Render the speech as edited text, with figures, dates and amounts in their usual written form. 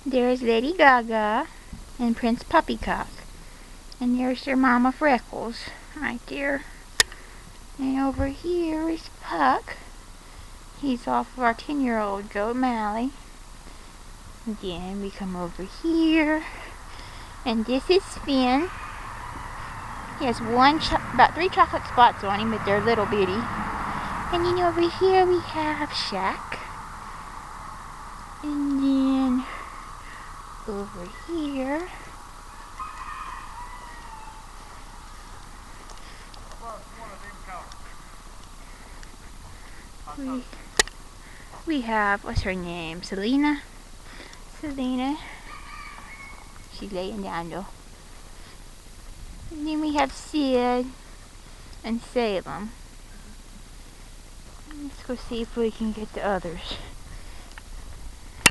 There's Lady Gaga and Prince Puppycock. And there's their mama Freckles, right there. And over here is Puck. He's off of our 10-year-old goat Mally. And then we come over here. And this is Finn. He has about 3 chocolate spots on him, but they're little bitty. And then over here we have Shaq. And then over here we have, what's her name? Selena. She's laying down though. And then we have Sid and Salem. Let's go see if we can get the others.